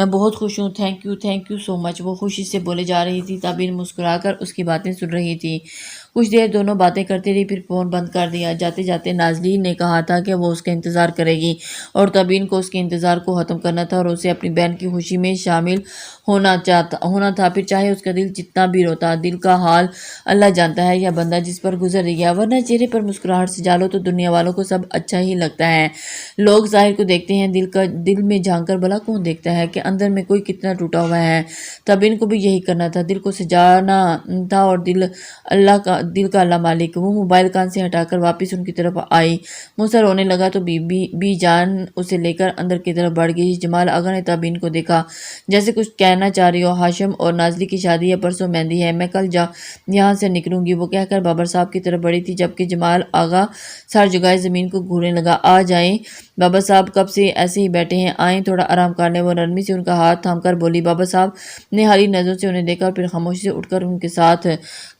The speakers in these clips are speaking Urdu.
میں بہت خوش ہوں، تھینک یو سو مچ۔ وہ خوشی سے بولے جا رہی تھی۔ تابین مسکرا کر اس کی باتیں سن رہی تھی۔ کچھ دیر دونوں باتیں کرتی رہی، پھر فون بند کر دیا۔ جاتے جاتے نازلین نے کہا تھا کہ وہ اس کا انتظار کرے گی اور تابین کو اس کے انتظار کو ختم کرنا تھا اور اسے اپنی بہن کی خوشی میں شامل ہونا تھا، پھر چاہے اس کا دل جتنا بھی روتا۔ دل کا حال اللہ جانتا ہے، یا بندہ جس پر گزر گیا، ورنہ چہرے پر مسکراہٹ سے جالو تو دنیا والوں کو سب اچھا ہی لگتا ہے۔ لوگ ظاہر کو دیکھتے ہیں، دل میں جھانک کر بھلا کون دیکھتا ہے کہ اندر میں کوئی کتنا ٹوٹا ہوا ہے۔ تابین کو بھی یہی کرنا تھا، دل کو سجانا تھا، اور دل کا اللہ مالک۔ وہ موبائل کان سے ہٹا کر واپس ان کی طرف آئی، منہ سے رونے لگا تو بی جان اسے لے کر اندر کی طرف بڑھ گئی۔ جمال آغا نے تابین کو دیکھا جیسے کچھ کہنا چاہ رہی ہو۔ ہاشم اور نازلی کی شادی ہے، پرسوں مہندی ہے، میں کل یہاں سے نکلوں گی، وہ کہہ کر بابر صاحب کی طرف بڑھی تھی، جبکہ جمال آغا سر جھکائے زمین کو گھورنے لگا۔ آ جائیں بابا صاحب، کب سے ایسے ہی بیٹھے ہیں، آئیں تھوڑا آرام کر لیں۔ وہ نرمی سے ان کا ہاتھ تھام کر بولی۔ بابا صاحب نے حالی نظروں سے انہیں دیکھا اور پھر خاموشی سے اٹھ کر ان کے ساتھ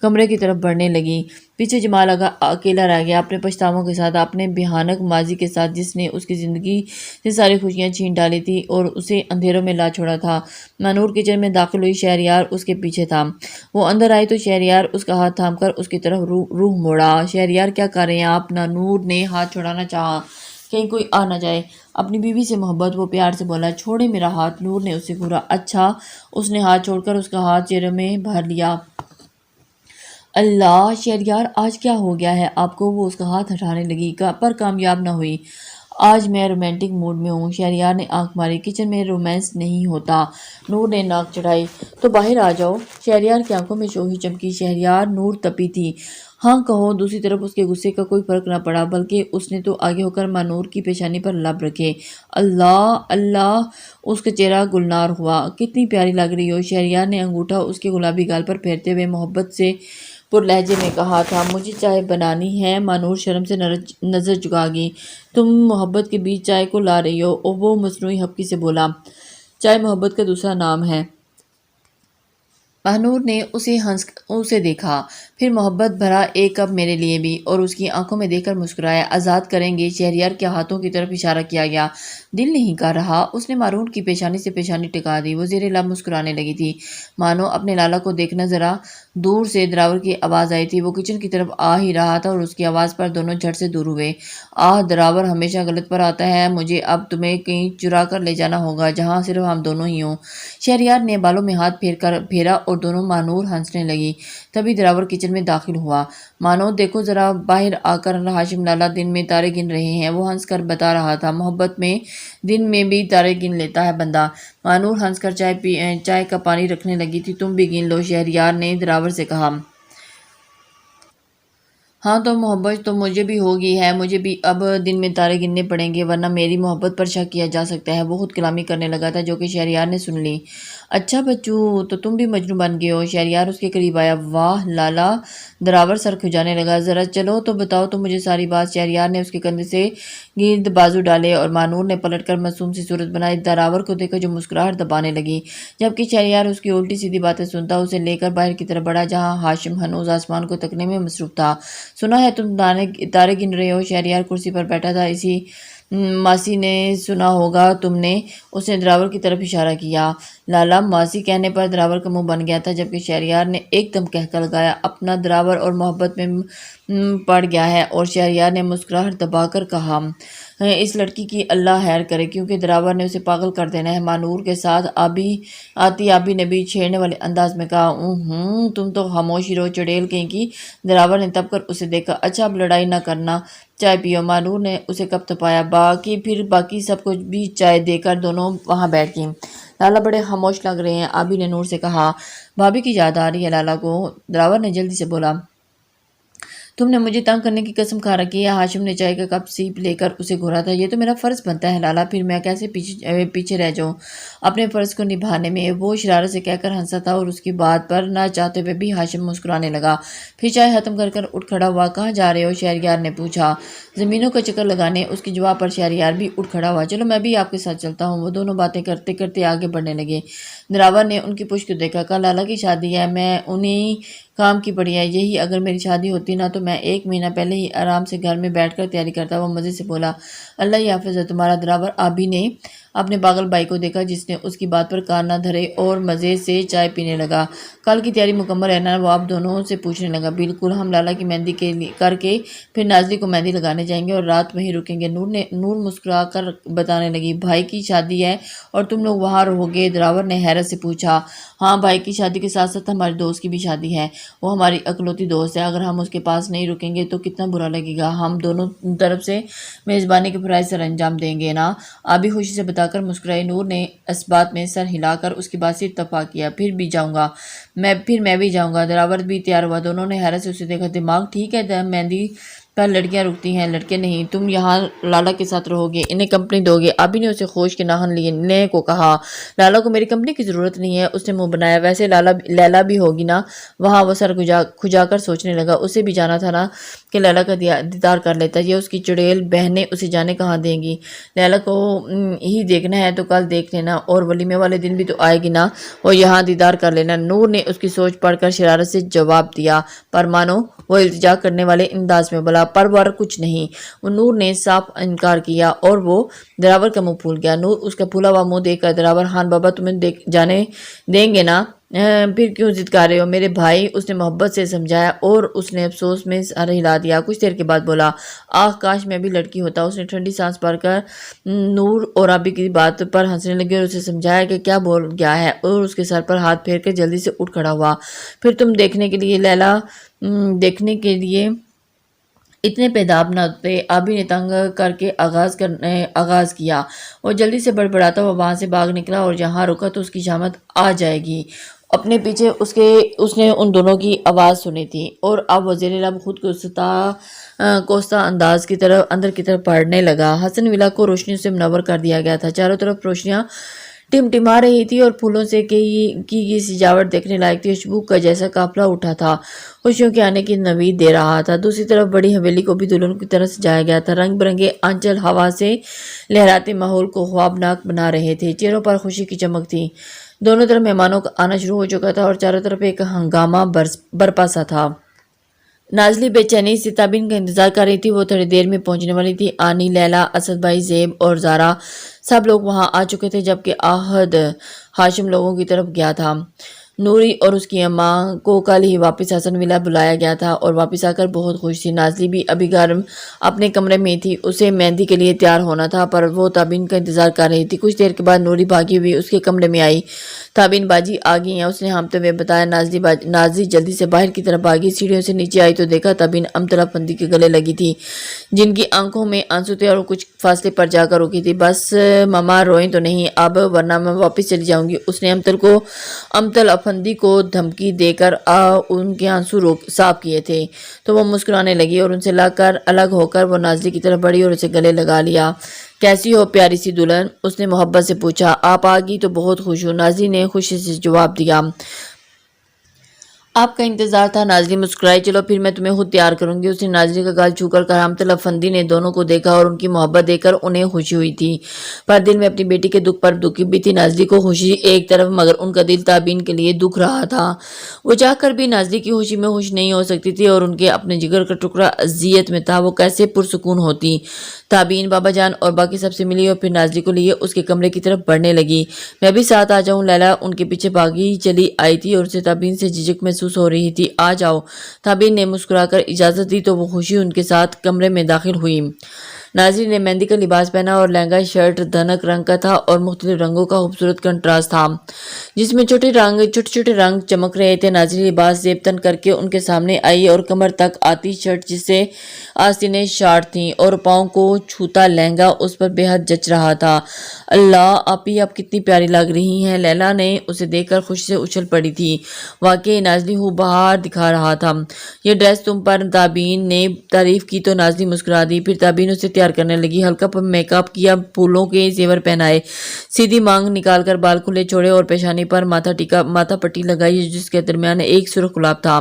کمرے کی طرف بڑھنے لگی۔ پیچھے جمال آغا اکیلا رہ گیا، اپنے پچھتاووں کے ساتھ، اپنے بھیانک ماضی کے ساتھ، جس نے اس کی زندگی سے ساری خوشیاں چھین ڈالی تھی اور اسے اندھیروں میں لا چھوڑا تھا۔ مانور کچن میں داخل ہوئی، شہریار اس کے پیچھے تھا۔ وہ اندر آئی تو شہریار اس کا ہاتھ تھام کر اس کی طرف روح موڑا۔ شہریار کیا کر رہے ہیں آپ؟ نانور نے ہاتھ چھڑانا چاہا، کہیں کوئی آ نہ جائے۔ اپنی بیوی سے محبت، وہ پیار سے بولا۔ چھوڑے میرا ہاتھ، نور نے اسے گھورا۔ اچھا، اس نے ہاتھ چھوڑ کر اس کا ہاتھ چہرے میں بھر لیا۔ اللہ شہریار، آج کیا ہو گیا ہے آپ کو؟ وہ اس کا ہاتھ ہٹانے لگی پر کامیاب نہ ہوئی۔ آج میں رومانٹک موڈ میں ہوں۔ شہریار نے آنکھ ماری۔ کچن میں رومانس نہیں ہوتا، نور نے ناک چڑھائی۔ تو باہر آ جاؤ۔ شہریار کی آنکھوں میں شوخی چمکی۔ شہریار، نور تپی تھی۔ ہاں کہو۔ دوسری طرف اس کے غصے کا کوئی فرق نہ پڑا، بلکہ اس نے تو آگے ہو کر مانور کی پیشانی پر لب رکھے۔ اللہ اللہ، اس کا چہرہ گلنار ہوا۔ کتنی پیاری لگ رہی ہو۔ شہریار نے انگوٹھا اس کے گلابی گال پر پھیرتے ہوئے محبت سے پر لہجے میں کہا تھا۔ مجھے چائے بنانی ہے۔ مانور شرم سے نظر جھکا گئی۔ تم محبت کے بیچ چائے کو لا رہی ہو؟ وہ مصنوعی حبکی سے بولا۔ چائے محبت کا دوسرا نام ہے۔ مانور نے اسے دیکھا، پھر محبت بھرا ایک کپ میرے لیے بھی، اور اس کی آنکھوں میں دیکھ کر مسکرایا۔ آزاد کریں گے؟ شہریار کے ہاتھوں کی طرف اشارہ کیا گیا۔ دل نہیں کر رہا۔ اس نے مانور کی پیشانی سے پیشانی ٹکا دی۔ وہ زیر لب مسکرانے لگی تھی، مانو اپنے لالا کو دیکھنا۔ ذرا دور سے دراور کی آواز آئی تھی۔ وہ کچن کی طرف آ ہی رہا تھا اور اس کی آواز پر دونوں جھٹ سے دور ہوئے۔ دراور ہمیشہ غلط پر آتا ہے، مجھے اب تمہیں کہیں چرا کر لے جانا ہوگا جہاں صرف ہم دونوں ہی ہوں۔ شہریار نے بالوں میں ہاتھ پھیرا اور دونوں مانور ہنسنے لگی۔ تبھی دراور کچن میں داخل ہوا۔ مانو دیکھو ذرا، باہر آ کر ہاشم لالا دن میں تارے گن رہے ہیں۔ وہ ہنس کر بتا رہا تھا، محبت میں دن میں بھی تارے گن لیتا ہے بندہ۔ مانور ہنس کر چائے کا پانی رکھنے لگی تھی۔ تم بھی گن لو، شہریار نے دراور سے کہا۔ ہاں تو محبت تو مجھے بھی ہوگی ہے، مجھے بھی اب دن میں تارے گننے پڑیں گے، ورنہ میری محبت پر شک کیا جا سکتا ہے۔ وہ خود کلامی کرنے لگا تھا، جو کہ شہریار نے سن لی۔ اچھا بچو، تو تم بھی مجنوں بن گئے ہو؟ شہریار اس کے قریب آیا۔ واہ لالا، دراور سر کھجانے لگا۔ ذرا چلو تو بتاؤ تو مجھے ساری بات۔ شہریار نے اس کے کندھے سے گرد بازو ڈالے اور مانور نے پلٹ کر معصوم سی صورت بنائی۔ دراور کو دیکھ کر جو مسکراہٹ دبانے لگی، جبکہ شہریار اس کی الٹی سیدھی باتیں سنتا، اسے لے کر باہر کی طرف بڑھا، جہاں ہاشم ہنوز آسمان کو تکنے میں مصروف تھا۔ سنا ہے تم تارے گن رہے ہو؟ شہریار کرسی پر بیٹھا تھا۔ اسی ماسی نے سنا ہوگا تم نے۔ اس نے دراور کی طرف اشارہ کیا۔ لالا، ماسی کہنے پر دراور کا منہ بن گیا تھا، جبکہ شہریار نے ایک دم قہقہ لگایا۔ اپنا دراور اور محبت میں پڑ گیا ہے، اور شہریار نے مسکراہٹ دبا کر کہا، اس لڑکی کی اللہ خیر کرے، کیونکہ دراور نے اسے پاگل کر دینا ہے۔ مانور کے ساتھ آبی نبی چھیڑنے والے انداز میں کہا۔ تم تو خاموش ہی رہو، چڑیل کہیں کی۔ دراور نے تپ کر اسے دیکھا۔ اچھا اب لڑائی نہ کرنا، چائے پیو۔ مانور نے اسے کپ تپایا۔ پھر باقی سب کو بھی چائے دے کر دونوں وہاں بیٹھ گئیں۔ لالا بڑے خاموش لگ رہے ہیں، آبی نے نور سے کہا۔ بھابھی کی یاد آ رہی ہے لالا کو، دراور نے جلدی سے بولا۔ تم نے مجھے تنگ کرنے کی قسم کھا رکھی ہے۔ ہاشم نے چائے کا کپ سیپ لے کر اسے گھورا تھا۔ یہ تو میرا فرض بنتا ہے لالا، پھر میں کیسے پیچھے رہ جاؤں اپنے فرض کو نبھانے میں؟ وہ شرارت سے کہہ کر ہنسا تھا، اور اس کی بات پر نہ چاہتے ہوئے بھی ہاشم مسکرانے لگا۔ پھر چائے ختم کر اٹھ کھڑا ہوا۔ کہاں جا رہے ہو؟ شہریار نے پوچھا۔ زمینوں کا چکر لگانے۔ اس کے جواب پر شہریار بھی اٹھ کھڑا ہوا۔ چلو میں بھی آپ کے ساتھ چلتا ہوں۔ وہ دونوں باتیں کرتے کرتے آگے بڑھنے لگے۔ دراور نے ان کی پشت کو دیکھا۔ کل لالا کی شادی ہے، میں انہیں کام کی پڑی ہے، یہی اگر میری شادی ہوتی نا تو میں 1 مہینہ پہلے ہی آرام سے گھر میں بیٹھ کر تیاری کرتا۔ وہ مزے سے بولا۔ اللہ ہی حافظ ہے تمہارا دراور۔ آبی نے اپنے پاگل بھائی کو دیکھا جس نے اس کی بات پر کان نہ دھرے اور مزے سے چائے پینے لگا۔ کل کی تیاری مکمل ہے نا؟ نواب دونوں سے پوچھنے لگا۔ بالکل، ہم لالا کی مہندی کر کے پھر نازلی کو مہندی لگانے جائیں گے اور رات وہیں رکیں گے۔ نور مسکرا کر بتانے لگی، بھائی کی شادی ہے اور تم لوگ وہاں رہو گے؟ دراور نے حیرت سے پوچھا۔ ہاں، بھائی کی شادی کے ساتھ ساتھ ہمارے دوست کی بھی شادی ہے۔ وہ ہماری اکلوتی دوست ہے، اگر ہم اس کے پاس نہیں رکیں گے تو کتنا برا لگے گا۔ ہم دونوں طرف سے میزبانی کے فرائض سر انجام دیں گے نا؟ آبی خوشی سے بتا کر مسکرائی۔ نور نے اس بات میں سر ہلا کر اس کی بات سے اتفاق کیا۔ پھر میں بھی جاؤں گا۔ دراور بھی تیار ہوا۔ دونوں نے حیرت سے اسے دیکھا۔ دماغ ٹھیک ہے؟ مہندی پر لڑکیاں رکتی ہیں، لڑکے نہیں۔ تم یہاں لالا کے ساتھ رہو گے، انہیں کمپنی دو گے؟ آبی نے اسے خوش کے ناخن لینے کو کہا۔ لالا کو میری کمپنی کی ضرورت نہیں ہے، اس نے منہ بنایا۔ ویسے لیلا بھی ہوگی نا وہاں؟ وہ سر کھجا کر سوچنے لگا۔ اسے بھی جانا تھا نا کہ لیلا کا دیدار کر لیتا۔ یہ اس کی چڑیل بہنیں اسے جانے کہاں دیں گی؟ لیلا کو ہی دیکھنا ہے تو کل دیکھ لینا، اور ولیمے والے دن بھی تو آئے گی نا، وہ یہاں دیدار کر لینا۔ نور نے اس کی سوچ پڑھ کر شرارت سے جواب دیا، پر مانو؟ وہ التجا کرنے والے انداز میں بولا۔ پر کچھ نہیں۔ نور نے صاف انکار کیا اور وہ دراور کا منہ پھول گیا۔ نور اس کا پھولا ہوا منہ دیکھ کر، دراور ہاں بابا تمہیں جانے دیں گے نا؟ پھر کیوں ضد کر رہے ہو میرے بھائی؟ اس نے محبت سے سمجھایا اور اس نے افسوس میں سر ہلا دیا۔ کچھ دیر کے بعد بولا، آہ کاش میں بھی لڑکی ہوتا۔ اس نے ٹھنڈی سانس بھر کر نور اور آبی کی بات پر ہنسنے لگی اور اسے سمجھایا کہ کیا بول گیا ہے، اور اس کے سر پر ہاتھ پھیر کر جلدی سے اٹھ کھڑا ہوا۔ پھر تم دیکھنے کے لیے لیلا دیکھنے کے لیے اتنے پیداب نہ ہوتے۔ آبی نے تنگ کر کے آغاز کیا۔ وہ جلدی سے بڑبڑاتا ہوا وہاں سے بھاگ نکلا اور جہاں رکا تو اس کی شامت آ جائے گی۔ اپنے پیچھے اس نے ان دونوں کی آواز سنی تھی اور اب وہ زیر لب خود کوستہ انداز کی طرف اندر کی طرف بڑھنے لگا۔ حسن ولا کو روشنیوں سے منور کر دیا گیا تھا۔ چاروں طرف روشنیاں ٹمٹما رہی تھی اور پھولوں سے کی سجاوٹ دیکھنے لائق تھی۔ خوشبو کا جیسا قافلہ اٹھا تھا، خوشیوں کے آنے کی نوید دے رہا تھا۔ دوسری طرف بڑی حویلی کو بھی دلہن کی طرح سجایا گیا تھا۔ رنگ برنگے آنچل ہوا سے لہراتے ماحول کو خوابناک بنا رہے تھے۔ چہروں پر خوشی کی چمک تھی۔ دونوں طرف مہمانوں کا آنا شروع ہو چکا تھا اور چاروں طرف ایک ہنگامہ برپا سا تھا۔ نازلی بے چینی سے تابین کا انتظار کر رہی تھی۔ وہ تھوڑی دیر میں پہنچنے والی تھی۔ آنی، لیلا، اسد بھائی، زیب اور زارا سب لوگ وہاں آ چکے تھے، جبکہ آہد ہاشم لوگوں کی طرف گیا تھا۔ نوری اور اس کی اماں کو کل ہی واپس حسن ولا بلایا گیا تھا اور واپس آ کر بہت خوش تھی۔ نازلی بھی ابھی گرم اپنے کمرے میں تھی، اسے مہندی کے لیے تیار ہونا تھا، پر وہ تابین کا انتظار کر رہی تھی۔ کچھ دیر کے بعد نوری بھاگی ہوئی اس کے کمرے میں آئی۔ تابین باجی آ گئی ہیں، اس نے ہامتے ہوئے بتایا۔ نازلی جلدی سے باہر کی طرف بھاگی، سیڑھیوں سے نیچے آئی تو دیکھا تابین امطلا افندی کے گلے لگی تھی، جن کی آنکھوں میں آنسو تھے اور کچھ فاصلے پر جا کر رکی تھی۔ بس ماما روئیں تو نہیں اب، ورنہ میں واپس چلی جاؤں گی۔ اس نے امطل افندی کو دھمکی دے کر ان کے آنسو صاف کیے تھے تو وہ مسکرانے لگی اور ان سے الگ ہو کر وہ نازلی کی طرف بڑھی اور اسے گلے لگا لیا۔ کیسی ہو پیاری سی دلہن؟ اس نے محبت سے پوچھا۔ آپ آ گئی تو بہت خوش ہوں، نازلی نے خوشی سے جواب دیا۔ آپ کا انتظار تھا۔ نازلی مسکرائی۔ چلو پھر میں تمہیں خود تیار کروں گی۔ اس نے نازلی کا گال چھو کر کہا۔ امطل افندی نے دونوں کو دیکھا اور ان کی محبت دیکھ کر انہیں خوشی ہوئی تھی، پر دل میں اپنی بیٹی کے دکھ پر دکھی بھی تھی۔ نازلی کو خوشی ایک طرف، مگر ان کا دل تابین کے لیے دکھ رہا تھا۔ وہ چاہ کر بھی نازلی کی خوشی میں خوش نہیں ہو سکتی تھی اور ان کے اپنے جگر کا ٹکڑا اذیت میں تھا۔ وہ کیسے پرسکون ہوتی۔ تابین بابا جان اور باقی سب سے ملی اور پھر نازلی کو لیے اس کے کمرے کی طرف بڑھنے لگی۔ میں بھی ساتھ آ جاؤں؟ لیلا ان کے پیچھے بھاگی چلی آئی تھی اور اسے تابین سے جھجک محسوس ہو رہی تھی۔ آ جاؤ، تابین نے مسکرا کر اجازت دی تو وہ خوشی ان کے ساتھ کمرے میں داخل ہوئی۔ نازلی نے مہندی کا لباس پہنا اور لہنگا شرٹ دھنک رنگ کا تھا اور مختلف رنگوں کا خوبصورت کنٹراسٹ تھا، جس میں چھوٹے چھوٹے رنگ چمک رہے تھے۔ نازلی لباس زیب تن کر کے ان کے سامنے آئی اور کمر تک آتی شرٹ جس سے آستینیں شارٹ تھیں اور پاؤں کو چھوتا لہنگا اس پر بے حد جچ رہا تھا۔ اللہ آپی آپ کتنی پیاری لگ رہی ہیں۔ لیلا نے اسے دیکھ کر خوشی سے اچھل پڑی تھی۔ واقعی نازلی ہو بہار دکھا رہا تھا یہ ڈریس تم پر۔ تابین نے تعریف کی تو نازلی مسکرا دی۔ پھر تابین اسے تیار کرنے لگی۔ ہلکا میک اپ کیا، پھولوں کے زیور پہنائے، سیدھی مانگ نکال کر بال کھلے چھوڑے اور پیشانی پر ماتھا پٹی لگائی جس کے درمیان ایک سرخ گلاب تھا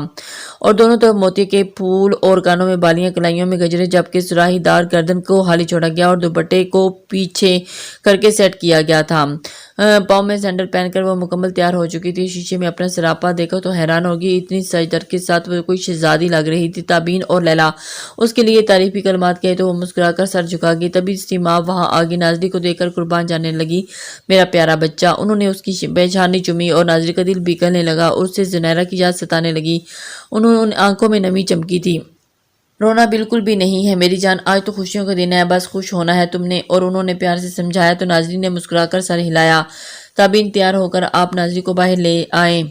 اور دونوں طرف موتی کے پھول اور کانوں میں بالیاں، کلائیوں میں گجرے، جبکہ سراہی دار گردن کو خالی چھوڑا گیا اور دوپٹے کو پیچھے کر کے سیٹ کیا گیا تھا۔ پاؤں میں سینڈل پہن کر وہ مکمل تیار ہو چکی تھی۔ شیشے میں اپنا سراپا دیکھا تو حیران ہوگی، اتنی سجدر کے ساتھ وہ کوئی شہزادی لگ رہی تھی۔ تابین اور لیلا اس کے لیے تعریفی کلمات کہے تو وہ مسکرا کر سر جھکا گئی۔ تبھی سیماب وہاں آگے نازلی کو دیکھ کر قربان جانے لگی، میرا پیارا بچہ۔ انہوں نے اس کی پیشانی چومی اور نازلی کا دل بیکلنے لگا اور اسے زنیرہ کی یاد ستانے لگی۔ انہوں آنکھوں میں نمی چمکی تھی۔ رونا بالکل بھی نہیں ہے میری جان، آج تو خوشیوں کا دن ہے، بس خوش ہونا ہے تم نے۔ اور انہوں نے پیار سے سمجھایا تو نازلی نے مسکرا کر سر ہلایا۔ تابین تیار ہو کر آپ نازلی کو باہر لے آئیں۔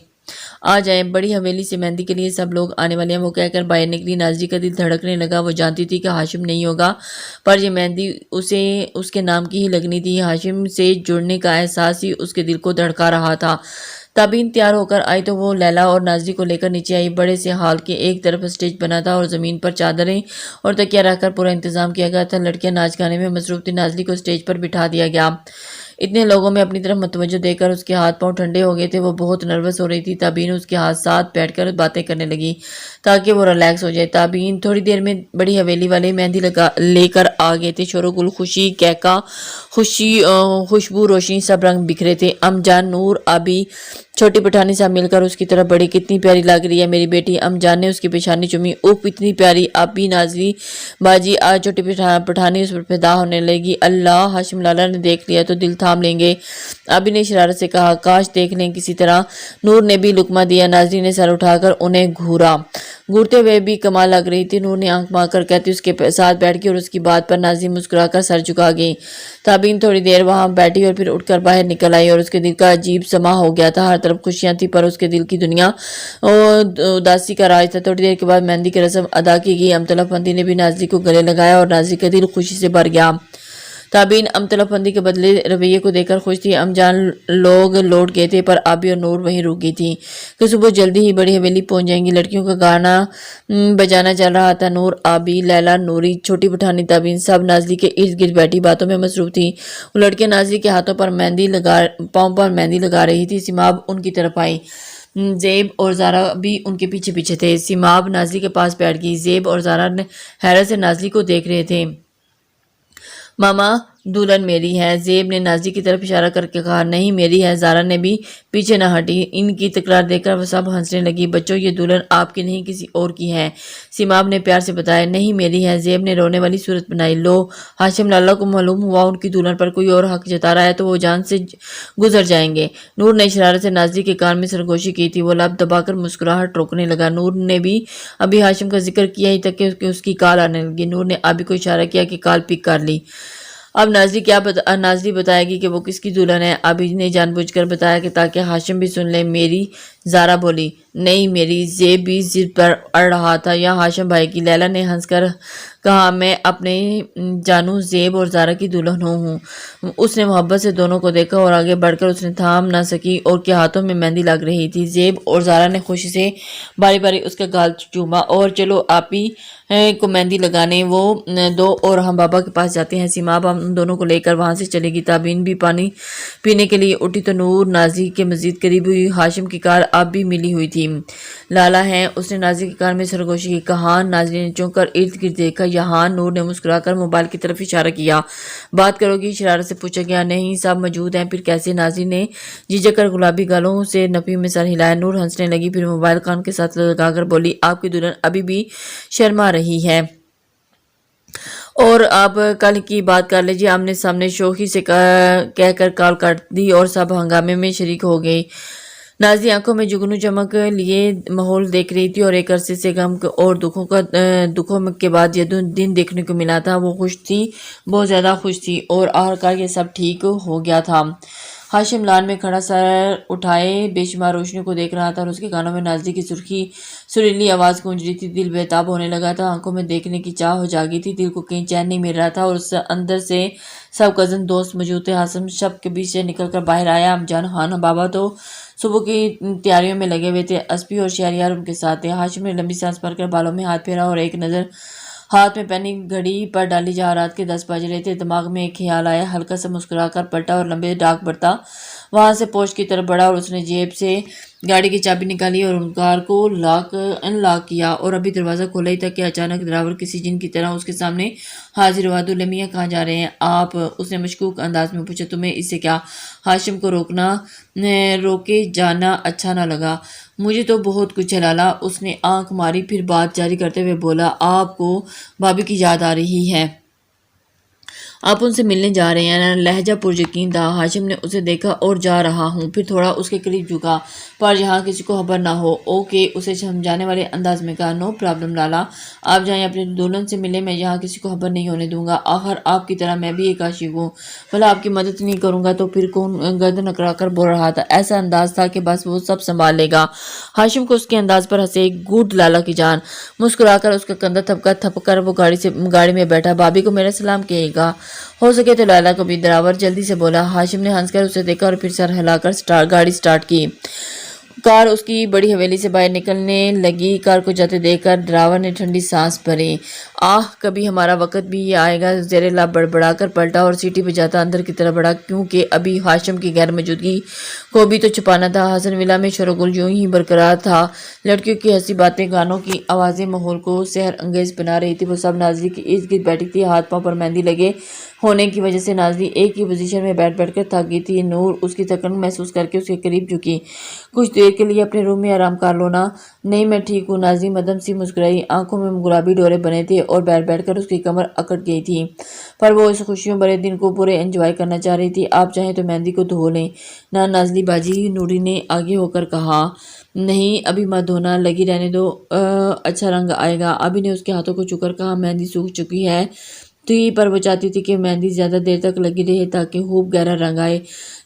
آ جائیں، بڑی حویلی سے مہندی کے لیے سب لوگ آنے والے ہیں، وہ کہہ کر باہر نکلی۔ نازلی کا دل دھڑکنے لگا، وہ جانتی تھی کہ ہاشم نہیں ہوگا، پر یہ مہندی اسے اس کے نام کی ہی لگنی تھی۔ ہاشم سے جڑنے کا احساس ہی اس کے دل کو دھڑکا رہا تھا۔ تابین تیار ہو کر آئی تو وہ لیلا اور نازلی کو لے کر نیچے آئی۔ بڑے سے ہال کے ایک طرف اسٹیج بنا تھا اور زمین پر چادریں اور تکیہ رکھ کر پورا انتظام کیا گیا تھا۔ لڑکیاں ناچ گانے میں مصروف تھیں۔ نازلی کو اسٹیج پر بٹھا دیا گیا۔ اتنے لوگوں میں اپنی طرف متوجہ دیکھ کر اس کے ہاتھ پاؤں ٹھنڈے ہو گئے تھے، وہ بہت نروس ہو رہی تھی۔ تابین اس کے ساتھ بیٹھ کر باتیں کرنے لگی تاکہ وہ ریلیکس ہو جائے۔ تابین تھوڑی دیر میں بڑی حویلی والے مہندی لے کر آ گئے تھے۔ شور و گل، خوشی، کہکا، خوشبو، روشنی، سب رنگ بکھرے تھے۔ ام جان، نور، آبی، چھوٹی پٹھانی صاحب مل کر اس کی طرف بڑی، کتنی پیاری لگ رہی ہے میری بیٹی۔ ام جان نے اس کی پیشانی چومی، اوف اتنی پیاری۔ آبی، نازلی باجی، آج چھوٹی پٹھانی اس پر فدا ہونے لگی۔ اللہ، ہاشم لالا نے دیکھ لیا تو دل تھام لیں گے، آبی نے اشارت سے کہا۔ کاش دیکھ لیں کسی طرح۔ نور نے بھی لقمہ دیا۔ نازلی نے سر اٹھا کر انہیں گھورا، گھورتے ہوئے بھی کمال لگ رہی تھی۔ نور نے آنکھ مار کر کہتی اس کے ساتھ بیٹھ گئی اور اس کی بات پر نازلی مسکرا کر سر جھکا گئی۔ تابین تھوڑی دیر وہاں بیٹھی اور پھر اٹھ کر باہر نکل آئی اور اس کے دل کا عجیب سما ہو گیا تھا۔ ہر طرف خوشیاں تھی پر اس کے دل کی دنیا اداسی کا راج تھا۔ تھوڑی دیر کے بعد مہندی کی رسم ادا کی گئی۔ امطلہ پھندی نے بھی نازلی کو گلے لگایا اور نازلی کا دل خوشی سے بھر گیا۔ تابین امطلہ پھندی کے بدلے رویے کو دیکھ کر خوش تھی۔ ام جان لوگ لوٹ گئے تھے پر آبی اور نور وہیں رک گئی تھی کہ صبح جلدی ہی بڑی حویلی پہنچ جائیں گی۔ لڑکیوں کا گانا بجانا چل رہا تھا۔ نور، آبی، لیلا، نوری، چھوٹی پٹھانی، تابین سب نازلی کے ارد گرد بیٹھی باتوں میں مصروف تھی۔ وہ لڑکیاں نازلی کے ہاتھوں پر پاؤں پر مہندی لگا رہی تھی۔ سیماب ان کی طرف آئی، زیب اور زارا بھی ان کے پیچھے پیچھے تھے۔ سیماب نازلی کے پاس بیٹھ گئی۔ زیب اور زارا حیرت سے نازلی کو دیکھ رہے تھے۔ ماما، دلہن میری ہے، زیب نے نازلی کی طرف اشارہ کر کے کہا۔ نہیں میری ہے، زارا نے بھی پیچھے نہ ہٹی۔ ان کی تکرار دیکھ کر وہ سب ہنسنے لگی۔ بچوں، یہ دلہن آپ کی نہیں کسی اور کی ہے، سیماب نے پیار سے بتایا۔ نہیں میری ہے، زیب نے رونے والی صورت بنائی۔ لو، ہاشم لالا کو معلوم ہوا ان کی دلہن پر کوئی اور حق جتا رہا ہے تو وہ جان سے گزر جائیں گے۔ نور نے اشارے سے نازلی کے کان میں سرگوشی کی تھی۔ وہ لب دبا کر مسکراہٹ روکنے لگا۔ نور نے بھی ابھی ہاشم کا ذکر کیا ہی تک کہ اس کی کال آنے لگی۔ نور نے آبی کو اشارہ کیا کہ کال پک کر لی۔ اب نازلی بتائے گی کہ وہ کس کی دلہن ہے۔ آبی نے جان بوجھ کر بتایا کہ تاکہ ہاشم بھی سن لے۔ میری، زارا بولی۔ نہیں میری، زیب بھی ضد پر اڑ رہا تھا، یا ہاشم بھائی کی۔ لیلا نے ہنس کر کہا، میں اپنے جانوں زیب اور زارا کی دلہن ہوں۔ اس نے محبت سے دونوں کو دیکھا اور آگے بڑھ کر اس نے تھام نہ سکی اور کے ہاتھوں میں مہندی لگ رہی تھی۔ زیب اور زارا نے خوشی سے باری باری اس کا گال چوما۔ اور چلو آپی کو مہندی لگانے وہ دو اور ہم بابا کے پاس جاتے ہیں۔ سیماب ہم دونوں کو لے کر وہاں سے چلے گی۔ تابین بھی پانی پینے کے لیے اٹھی تو نور نازلی کے مزید قریب ہوئی۔ ہاشم کی کار اب بھی ملی ہوئی تھی۔ لالا ہیں، اس نے نازلی کی کار میں سرگوشی کی۔ کہاں؟ نازلی نے چونک کر ارد گرد دیکھا۔ یہاں، نور نے مسکرا کر موبائل کی طرف اشارہ کیا۔ بات کرو گی؟ شرارت سے پوچھا گیا۔ نہیں، سب موجود ہیں۔ پھر کیسے؟ نازلی نے جھجک کر گلابی گالوں سے نفی میں سر ہلایا۔ نور ہنسنے لگی، پھر موبائل کان کے ساتھ لگا کر بولی، آپ کی دلہن ابھی بھی شرما رہی ہے اور آپ کل کی بات کر لیجیے۔ آمنے سامنے شوخی سے کہہ کر کال کاٹ دی اور سب ہنگامے میں شریک ہو گئے۔ نازلی آنکھوں میں جگنو چمک لیے ماحول دیکھ رہی تھی اور ایک عرصے سے غم اور دکھوں کے بعد یہ دن دیکھنے کو ملا تھا۔ وہ خوش تھی، بہت زیادہ خوش تھی، اور آخرکار یہ سب ٹھیک ہو گیا تھا۔ ہاشم لان میں کھڑا سر اٹھائے بے شمار روشنیوں کو دیکھ رہا تھا اور اس کے کانوں میں نازلی کی سریلی آواز گونج رہی تھی۔ دل بےتاب ہونے لگا تھا، آنکھوں میں دیکھنے کی چاہ ہو جاگی تھی۔ دل کو کہیں چین نہیں مل رہا تھا اور اس اندر سے سب کزن دوست موجود تھے۔ ہاشم شب کے بیچ سے نکل کر باہر آیا۔ ام جان، ہاں بابا تو صبح کی تیاریوں میں لگے ہوئے تھے۔ اسپی اور شہریار ان کے ساتھ تھے۔ ہاشم نے لمبی سانس بھر کر بالوں میں ہاتھ پھیرا اور ایک نظر ہاتھ میں پہنی گھڑی پر ڈالی۔ جہاں رات کے 10 بج رہے تھے، دماغ میں ایک خیال آیا۔ ہلکا سا مسکرا کر پلٹا اور لمبے ڈاک برتا وہاں سے پوسٹ کی طرف بڑھا اور اس نے جیب سے گاڑی کی چابی نکالی اور ان کار کو ان لاک کیا اور ابھی دروازہ کھولا ہی تھا کہ اچانک ڈرائیور کسی جن کی طرح اس کے سامنے حاضر ہوا۔ دولہ میاں کہاں جا رہے ہیں آپ؟ اس نے مشکوک انداز میں پوچھا۔ تمہیں اس سے کیا؟ ہاشم کو روکے جانا اچھا نہ لگا۔ مجھے تو بہت کچھ ہے لالا۔ اس نے آنکھ ماری، پھر بات جاری کرتے ہوئے بولا، آپ کو بھابھی کی یاد آ رہی ہے؟ آپ ان سے ملنے جا رہے ہیں؟ لہجہ پر یقین تھا۔ ہاشم نے اسے دیکھا اور جا رہا ہوں، پھر تھوڑا اس کے قریب جھکا، پر یہاں کسی کو خبر نہ ہو۔ اوکے، اسے سمجھانے والے انداز میں کہا۔ نو پرابلم لالا، آپ جائیں اپنے دلہن سے ملیں، میں یہاں کسی کو خبر نہیں ہونے دوں گا۔ آخر آپ کی طرح میں بھی ایک عاشق ہوں، بھلا آپ کی مدد نہیں کروں گا تو پھر کون؟ گردن اکڑا کر بول رہا تھا، ایسا انداز تھا کہ بس وہ سب سنبھال لے گا۔ ہاشم کو اس کے انداز پر ہنسے۔ گڈ لالا کی جان۔ مسکرا کر اس کا کندھا تھپک کر وہ گاڑی میں بیٹھا۔ بھابھی کو میرا سلام کہے گا، ہو سکے تو لیلا کو بھی، ڈرائیور جلدی سے بولا۔ ہاشم نے ہنس کر اسے دیکھا اور پھر سر ہلا کر گاڑی سٹارٹ کی۔ کار اس کی بڑی حویلی سے باہر نکلنے لگی۔ کار کو جاتے دیکھ کر ڈرائیور نے ٹھنڈی سانس بھری۔ کبھی ہمارا وقت بھی یہ آئے گا؟ زیر لب بڑبڑا کر پلٹا اور سیٹی بجاتا اندر کی طرف بڑھا، کیونکہ ابھی ہاشم کی غیر موجودگی کو بھی تو چھپانا تھا۔ حسن ولا میں شور و گل یوں ہی برقرار تھا۔ لڑکیوں کی ہنسی باتیں، گانوں کی آوازیں ماحول کو سحر انگیز بنا رہی تھی۔ وہ سب نازلی کے ارد گرد بیٹھی تھی۔ ہاتھ پاؤں پر مہندی لگے ہونے کی وجہ سے نازلی ایک ہی پوزیشن میں بیٹھ کر تھک گئی تھی۔ نور اس کی تھکن محسوس کر کے اس کے قریب جھکی۔ کچھ دیر کے لیے اپنے روم میں آرام کر لو نا۔ نہیں میں ٹھیک ہوں، نازلی مدھم سی مسکرائی۔ آنکھوں میں گلابی ڈورے بنے تھے اور بیٹھ کر اس کی کمر اکڑ گئی تھی، پر وہ اس خوشیوں بھرے دن کو پورے انجوائے کرنا چاہ رہی تھی۔ آپ چاہیں تو مہندی کو دھو لیں۔ نہ نازلی باجی، نوری نے آگے ہو کر کہا۔ نہیں ابھی مت دھونا، لگی رہنے دو، اچھا رنگ آئے گا۔ ابھی نے اس کے ہاتھوں کو چھو کر کہا، مہندی سوکھ چکی ہے پر وہ چاہتی تھی کہ مہندی زیادہ دیر تک لگی رہے تاکہ خوب گہرا رنگ آئے۔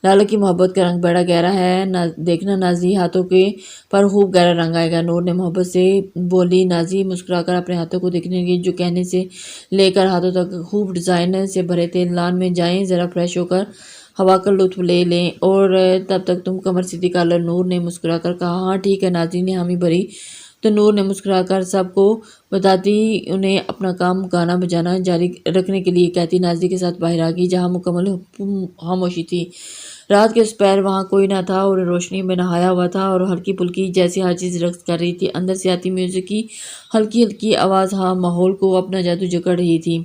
لالا کی محبت کا رنگ بڑا گہرا ہے، دیکھنا نازلی ہاتھوں کے پر خوب گہرا رنگ آئے گا، نور نے محبت سے بولی۔ نازلی مسکرا کر اپنے ہاتھوں کو دیکھنے لگی جو کہنے سے لے کر ہاتھوں تک خوب ڈیزائن سے بھرے تھے۔ لان میں جائیں، ذرا فریش ہو کر ہوا کا لطف لے لیں اور تب تک تم کمر سیدھی کر لو، نور نے مسکرا کر کہا۔ ہاں ٹھیک ہے، نازلی نے حامی بھری تو نور نے مسکرا کر سب کو بتاتی انہیں اپنا کام گانا بجانا جاری رکھنے کے لیے کہتی نازلی کے ساتھ باہر آ گئی جہاں مکمل خاموشی تھی۔ رات کے اس پہر وہاں کوئی نہ تھا اور روشنی میں نہایا ہوا تھا اور ہلکی پھلکی جیسی ہر چیز رقص کر رہی تھی۔ اندر سے آتی میوزک کی ہلکی ہلکی آواز ماحول کو اپنا جادو جکڑ رہی تھی۔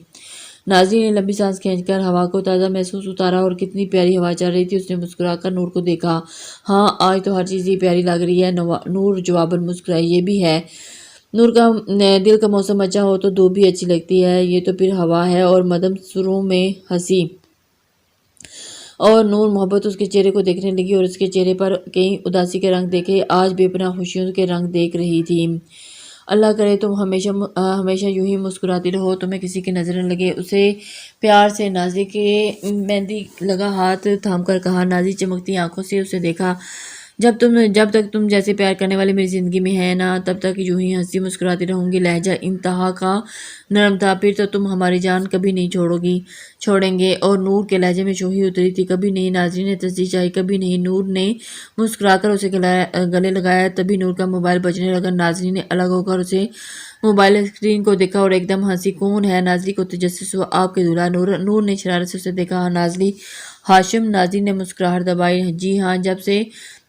نازلی نے لمبی سانس کھینچ کر ہوا کو تازہ محسوس اتارا اور کتنی پیاری ہوا چل رہی تھی۔ اس نے مسکرا کر نور کو دیکھا۔ ہاں آج تو ہر چیز ہی پیاری لگ رہی ہے، نور جواباً مسکرائی۔ یہ بھی ہے، نور کا دل کا موسم اچھا ہو تو دھوپ بھی اچھی لگتی ہے، یہ تو پھر ہوا ہے۔ اور مدھم سروں میں ہنسی اور نور محبت اس کے چہرے کو دیکھنے لگی اور اس کے چہرے پر کئی اداسی کے رنگ دیکھے، آج بے پناہ خوشیوں کے رنگ دیکھ رہی تھی۔ اللہ کرے تم ہمیشہ یوں ہی مسکراتی رہو، تمہیں کسی کی نظر نہ لگے، اسے پیار سے نازلی کے مہندی لگا ہاتھ تھام کر کہا۔ نازلی چمکتی آنکھوں سے اسے دیکھا۔ جب تک تم جیسے پیار کرنے والے میری زندگی میں ہے نا، تب تک یوں ہی ہنسی مسکراتی رہوں گی۔ لہجہ انتہا کا نرم تھا۔ پھر تو تم ہماری جان کبھی نہیں چھوڑیں گے؟ اور نور کے لہجے میں شوخی اتری تھی۔ کبھی نہیں، نازلی نے تصدیق چاہی۔ کبھی نہیں، نور نے مسکرا کر اسے گلے لگایا۔ تبھی نور کا موبائل بجنے لگا۔ نازلی نے الگ ہو کر اسے موبائل اسکرین کو دیکھا اور ایک دم ہنسی۔ کون ہے؟ نازلی کو تجسس ہوا۔ آپ کے دولہا۔ نور نے شرارت سے اسے دیکھا۔ ہاں نازلی۔ ہاشم۔ نازلی نے مسکراہٹ دبائی۔ جی ہاں، جب سے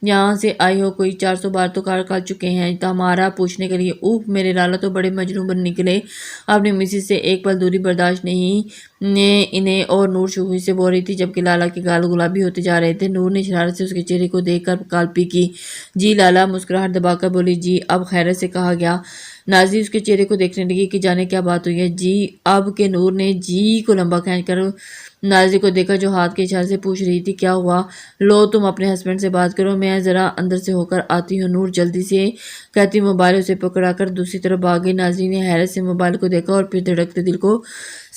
یہاں سے آئی ہو کوئی 400 بار تو کار کر چکے ہیں تمہارا پوچھنے کے لیے۔ اوف، میرے لالا تو بڑے مجنون بن نکلے، اپنی مسز سے ایک پل دوری برداشت نہیں انہیں۔ اور نور شوخی سے بول رہی تھی جبکہ لالا کے گال گلابی ہوتے جا رہے تھے۔ نور نے شرارت سے اس کے چہرے کو دیکھ کر کالپی کی۔ جی لالا، مسکراہٹ دبا کر بولی۔ جی اب خیرت سے کہا گیا۔ نازلی اس کے چہرے کو دیکھنے لگی کہ جانے کیا بات ہوئی ہے۔ جی اب کے نور نے جی کو لمبا کھینچ کر نازلی کو دیکھا جو ہاتھ کے اشارے سے پوچھ رہی تھی کیا ہوا؟ لو تم اپنے ہسبینڈ سے بات کرو، میں ذرا اندر سے ہو کر آتی ہوں۔ نور جلدی سے کہتی موبائل اسے پکڑا کر دوسری طرف بھاگ گئی۔ نازلی نے حیرت سے موبائل کو دیکھا اور پھر دھڑکتے دل کو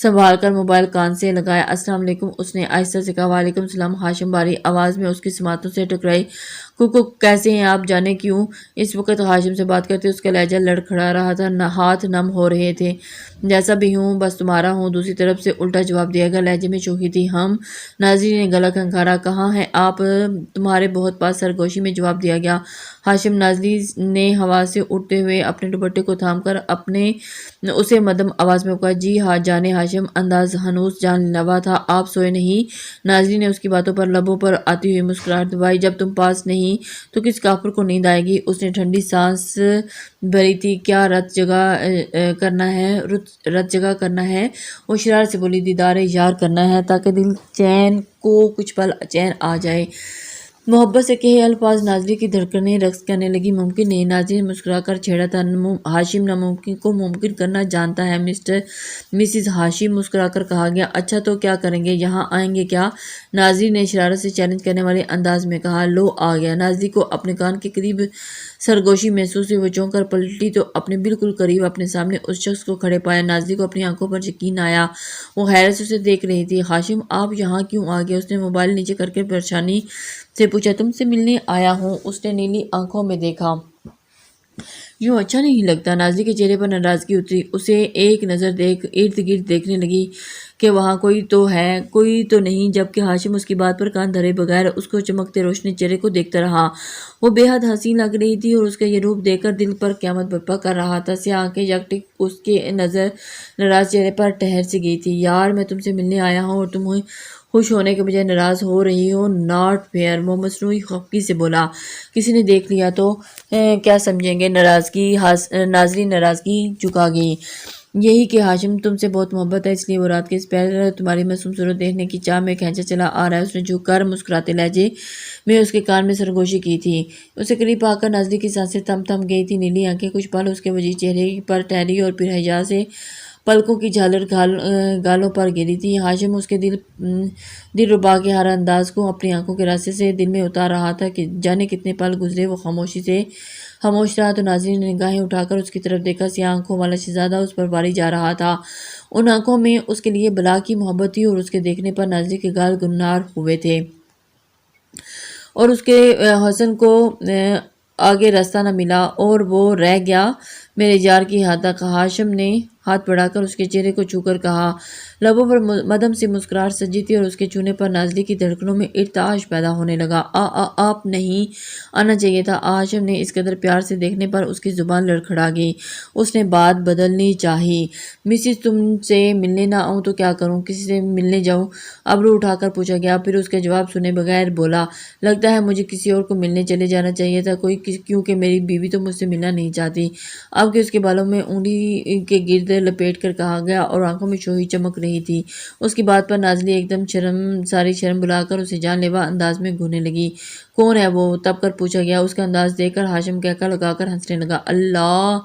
سنبھال کر موبائل کان سے لگایا۔ السلام علیکم، اس نے آہستہ سے کہا۔ وعلیکم السلام، ہاشم بھاری آواز میں اس کی سماعتوں سے ٹکرائی۔ کوکو کیسے ہیں آپ؟ جانے کیوں اس وقت ہاشم سے بات کرتے اس کا لہجہ لڑکھڑا رہا تھا، ہاتھ نم ہو رہے تھے۔ جیسا بھی ہوں، بس تمہارا ہوں، دوسری طرف سے الٹا جواب دیا گیا۔ لہجے میں شوخی تھی۔ ہم؟ نازلی نے گلا کھنکھارا۔ کہاں ہیں آپ؟ تمہارے بہت پاس، سرگوشی میں جواب دیا گیا۔ ہاشم۔ نازلی نے ہوا سے اٹھتے ہوئے اپنے دوپٹے کو تھام کر اسے مدھم آواز میں پکارا۔ جی ہاں جانے۔ ہاشم انداز ہنوز جان لیوا تھا۔ آپ سوئے نہیں؟ نازلی نے اس کی باتوں پر لبوں پر آتی ہوئی مسکراہٹ دبائی۔ جب تم پاس نہیں نہیں تو کس کافر کو نیند آئے گی؟ اس نے ٹھنڈی سانس بھری تھی۔ کیا رت جگہ کرنا ہے؟ وہ شرار سے بولی، دیدار یار کرنا ہے تاکہ دل چین کو کچھ پل چین آ جائے۔ محبت سے کہے الفاظ نازلی کی دھڑکنیں رقص کرنے لگی۔ ممکن نہیں، نازلی نے مسکرا کر چھیڑا تھا۔ ہاشم ناممکن کو ممکن کرنا جانتا ہے مسز ہاشم مسکرا کر کہا گیا۔ اچھا تو کیا کریں گے؟ یہاں آئیں گے کیا؟ نازلی نے شرارت سے چیلنج کرنے والے انداز میں کہا۔ لو آ گیا۔ نازلی کو اپنے کان کے قریب سرگوشی محسوس ہوئی۔ وہ چونک کر پلٹی تو اپنے بالکل قریب اپنے سامنے اس شخص کو کھڑے پایا۔ نازلی کو اپنی آنکھوں پر یقین آیا۔ وہ حیرت سے اسے دیکھ رہی تھی۔ ہاشم آپ یہاں کیوں آ گئے؟ اس نے موبائل نیچے کر کے پریشانی سے پوچھا۔ تم سے ملنے آیا ہوں۔ اس نے نیلی آنکھوں میں دیکھا۔ یوں اچھا نہیں لگتا۔ نازلی کے چہرے پر ناراضگی اتری۔ اسے ایک نظر ارد گرد دیکھنے لگی کہ وہاں کوئی تو ہے، کوئی تو نہیں، جبکہ ہاشم اس کی بات پر کان دھرے بغیر اس کو چمکتے روشنی چہرے کو دیکھتا رہا۔ وہ بے حد حسین لگ رہی تھی اور اس کا یہ روپ دیکھ کر دل پر قیامت برپا کر رہا تھا۔ سیاہ آنکھیں یکٹک اس کے ناراض چہرے پر ٹھہر سی گئی تھی۔ یار میں تم سے ملنے آیا ہوں اور تم خوش ہونے کے بجائے ناراض ہو رہی ہو۔ ناٹ فیئر، وہ مصنوعی خفگی سے بولا۔ کسی نے دیکھ لیا تو کیا سمجھیں گے؟ نازلی ناراضگی جھکا گئی۔ یہی کہ ہاشم تم سے بہت محبت ہے، اس لیے وہ رات کے اس پہر تمہاری معصوم صورت دیکھنے کی چاہ میں کھینچا چلا آ رہا ہے۔ اس نے جھک کر مسکراتے لہجے میں اس کے کان میں سرگوشی کی تھی۔ اسے قریب آ کر نازلی کی سانسیں تھم گئی تھی۔ نیلی آنکھیں کچھ پل اس کے وجیح چہرے پر ٹھہری اور پھر حیا سے پلکوں کی جھالر گالوں پر گری تھی۔ ہاشم اس کے دل ربا کے ہر انداز کو اپنی آنکھوں کے راستے سے دل میں اتار رہا تھا کہ جانے کتنے پل گزرے وہ خاموش رہا تو نازلی نے نگاہیں اٹھا کر اس کی طرف دیکھا۔ سیاہ آنکھوں والا شہزادہ اس پر باری جا رہا تھا۔ ان آنکھوں میں اس کے لیے بلا کی محبت تھی اور اس کے دیکھنے پر نازلی کے گال گلنار ہوئے تھے اور اس کے حسن کو آگے راستہ نہ ملا اور وہ رہ گیا میرے یار کی حد تک۔ ہاشم نے ہاتھ بڑھا کر اس کے چہرے کو چھو کر کہا۔ لبوں پر مدھم سی مسکراہٹ سجی تھی اور اس کے چھونے پر نازلی کی دھڑکنوں میں ارتعاش پیدا ہونے لگا۔ آپ نہیں آنا چاہیے تھا۔ ہاشم نے اس قدر پیار سے دیکھنے پر اس کی زبان لڑکھڑا گئی۔ اس نے بات بدلنی چاہی۔ مسز تم سے ملنے نہ آؤں تو کیا کروں؟ کسی سے ملنے جاؤں؟ ابرو اٹھا کر پوچھا گیا۔ پھر اس کا جواب سنے بغیر بولا، لگتا ہے مجھے کسی اور کو ملنے چلے جانا چاہیے تھا، کیونکہ میری بیوی تو مجھ سے ملنا نہیں چاہتی۔ اب کہ اس کے بالوں میں انگلی کے گرد لپیٹ کر کہا گیا اور آنکھوں میں شوخی چمک رہی تھی۔ اس کی بات پر نازلی ایک دم ساری شرم بھلا کر اسے جان لیوا انداز میں گھورنے لگی۔ کون ہے وہ؟ تب کر پوچھا گیا۔ اس کا انداز دیکھ کر ہاشم کہکہ لگا کر ہنسنے لگا۔ اللہ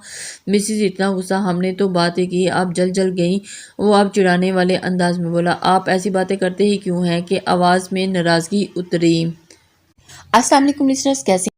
مسز اتنا غصہ ہم نے تو باتیں کی، آپ جل گئیں۔ وہ اب چڑھانے والے انداز میں بولا۔ آپ ایسی باتیں کرتے ہی کیوں ہیں؟ کہ آواز میں ناراضگی اتری۔ السلام علیکم لسنرز، کیسے